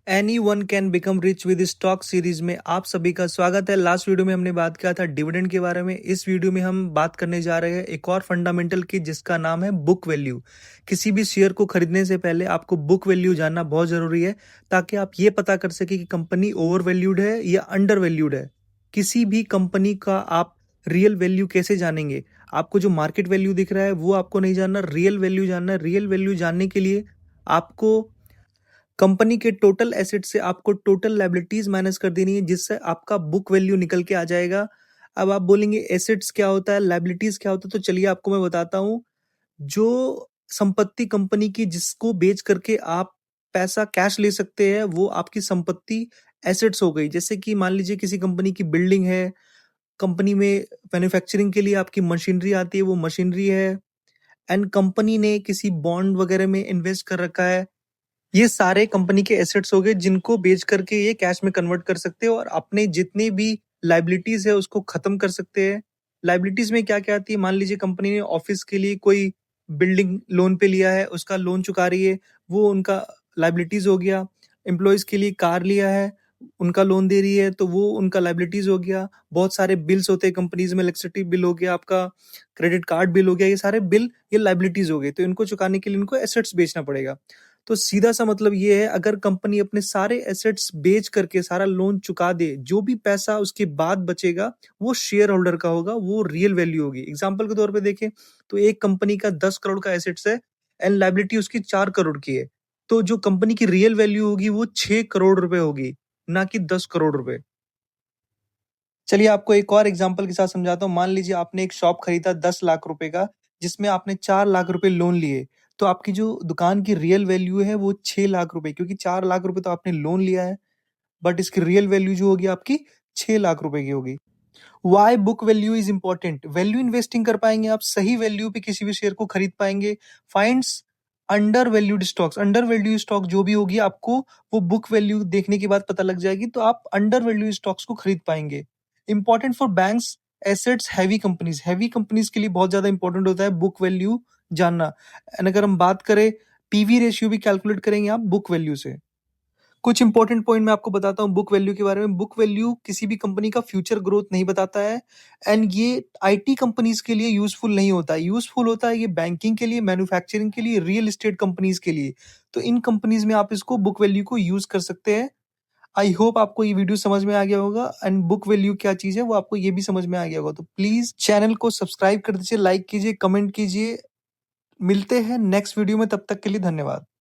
Any one can become rich with stock series में आप सभी का स्वागत है। लास्ट वीडियो में हमने बात किया था डिविडेंड के बारे में। इस वीडियो में हम बात करने जा रहे हैं एक और फंडामेंटल की, जिसका नाम है बुक वैल्यू। किसी भी शेयर को खरीदने से पहले आपको बुक वैल्यू जानना बहुत जरूरी है, ताकि आप ये पता कर सके कि कंपनी ओवर वैल्यूड है या अंडर वैल्यूड है। किसी भी कंपनी का आप रियल वैल्यू कैसे जानेंगे? आपको जो मार्केट वैल्यू दिख रहा है वो आपको नहीं जानना, रियल वैल्यू जानना है। रियल वैल्यू जानने के लिए आपको कंपनी के टोटल एसेट से आपको टोटल लायबिलिटीज माइनस कर देनी है, जिससे आपका बुक वैल्यू निकल के आ जाएगा। अब आप बोलेंगे एसेट्स क्या होता है, लायबिलिटीज क्या होता है, तो चलिए आपको मैं बताता हूँ। जो संपत्ति कंपनी की जिसको बेच करके आप पैसा कैश ले सकते हैं, वो आपकी संपत्ति एसेट्स हो गई। जैसे कि मान लीजिए किसी कंपनी की बिल्डिंग है, कंपनी में मैन्युफैक्चरिंग के लिए आपकी मशीनरी आती है, वो मशीनरी है। एंड कंपनी ने किसी बॉन्ड वगैरह में इन्वेस्ट कर रखा है। ये सारे कंपनी के एसेट्स हो गए, जिनको बेच करके ये कैश में कन्वर्ट कर सकते हैं और अपने जितनी भी लाइबिलिटीज है उसको खत्म कर सकते हैं। लाइबिलिटीज में क्या क्या आती है? मान लीजिए कंपनी ने ऑफिस के लिए कोई बिल्डिंग लोन पे लिया है, उसका लोन चुका रही है, वो उनका लाइबिलिटीज हो गया। एम्प्लॉयज के लिए कार लिया है, उनका लोन दे रही है, तो वो उनका लाइबिलिटीज हो गया। बहुत सारे बिल्स होते हैं कंपनीज में, इलेक्ट्रिसिटी बिल हो गया, आपका क्रेडिट कार्ड बिल हो गया, ये सारे बिल ये लाइबिलिटीज हो गए। तो इनको चुकाने के लिए इनको एसेट्स बेचना पड़ेगा। तो सीधा सा मतलब ये है, अगर कंपनी अपने सारे एसेट्स बेच करके सारा लोन चुका दे, जो भी पैसा उसके बाद बचेगा वो शेयर होल्डर का होगा, वो रियल वैल्यू होगी। एग्जांपल के तौर पे देखें तो एक कंपनी का 10 करोड़ का एसेट्स है एंड लायबिलिटी उसकी 4 करोड़ की है, तो जो कंपनी की रियल वैल्यू होगी वो 6 करोड़ रुपए होगी, ना कि 10 करोड़ रुपए। चलिए आपको एक और एग्जांपल के साथ समझाता हूँ। मान लीजिए आपने एक शॉप खरीदा 10 लाख रुपए का, जिसमें आपने 4 लाख रुपए लोन लिए। तो आपकी जो दुकान की रियल वैल्यू है वो 6 लाख रुपए, क्योंकि 4 लाख रुपए तो आपने लोन लिया है, बट इसकी रियल वैल्यू जो होगी आपकी 6 लाख रुपए की होगी। Why book value is important? Value investing कर पाएंगे आप, सही वैल्यू पे किसी भी शेयर को खरीद पाएंगे। Finds under valued stocks, under value stock जो भी होगी आपको वो बुक वैल्यू देखने के बाद पता लग जाएगी, तो आप अंडर वैल्यू स्टॉक्स को खरीद पाएंगे। Important for banks assets heavy companies के लिए बहुत ज्यादा इंपॉर्टेंट होता है बुक वैल्यू जानना। एंड अगर हम बात करें, पीवी रेशियो भी कैलकुलेट करेंगे आप बुक वैल्यू से। कुछ इंपॉर्टेंट पॉइंट मैं आपको बताता हूँ बुक वैल्यू के बारे में। बुक वैल्यू किसी भी कंपनी का फ्यूचर ग्रोथ नहीं बताता है, एंड ये आईटी कंपनीज के लिए यूजफुल नहीं होता है। यूजफुल होता है ये बैंकिंग के लिए, मैन्युफैक्चरिंग के लिए, रियल एस्टेट कंपनीज के लिए। तो इन कंपनीज में आप इसको बुक वैल्यू को यूज कर सकते हैं। आई होप आपको ये वीडियो समझ में आ गया होगा, एंड बुक वैल्यू क्या चीज है वो आपको ये भी समझ में आ गया होगा। तो प्लीज चैनल को सब्सक्राइब कर दीजिए, लाइक कीजिए, कमेंट कीजिए। मिलते हैं नेक्स्ट वीडियो में, तब तक के लिए धन्यवाद।